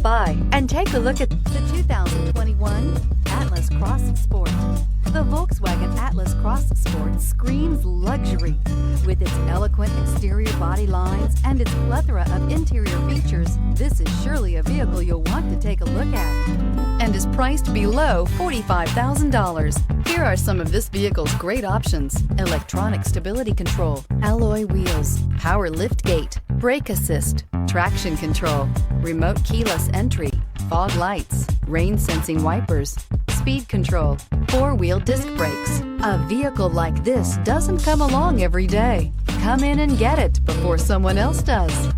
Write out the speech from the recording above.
by and take a look at the 2021 Atlas Cross Sport. The Volkswagen Atlas Cross Sport screams luxury. With its eloquent exterior body lines and its plethora of interior features, this is surely a vehicle you'll want to take a look at, and is priced below $45,000. Here are some of this vehicle's great options: electronic stability control, alloy wheels, power liftgate, brake assist, traction control, remote keyless entry, fog lights, rain sensing wipers, speed control, four-wheel disc brakes. A vehicle like this doesn't come along every day. Come in and get it before someone else does.